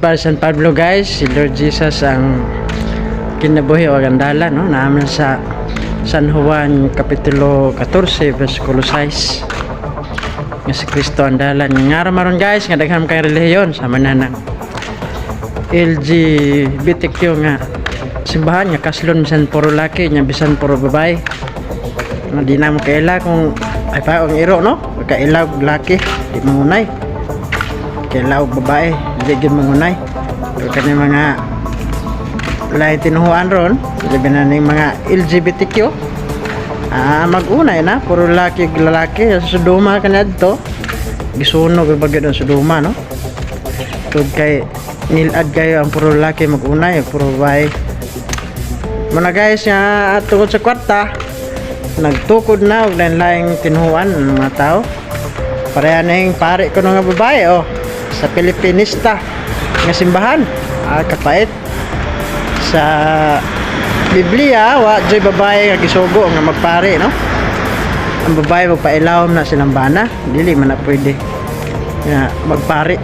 Para San Pablo guys, si Lord Jesus ang kinabuhi o gandala, no? Namin sa San Juan Kapitulo 14 versikulo 6 nga si Kristo ang dalan nga maron guys, nga daghang kay relihiyon sa mananang LGBTQ nga simbahan nga kaslon bisan puro laki nya bisan puro babae nga di na mo kaila kung ay pa ang iro, no? Kaila og laki di mangunay, kaila og babae di gid mangunay. Pero kani mga lain tinuhuan ron, labi na ning mga LGBTQ mag-unay na puro lalaki sa Sodoma kanadto gisunog bagyo ng Sodoma, no? Tug kay nilad kayo ang puro lalaki mag-unay puro babae muna guys nga tungod sa kwarta nagtukod na og lain-laing tinuhuan ng mga tao. Pareha na yung pare ko nga babae sa Pilipinista nga simbahan kapait sa Biblia wa joy babae nga gisugo nga magpare, no? Ang babae magpailawom na silang bana, dili man na pwede nga magpare.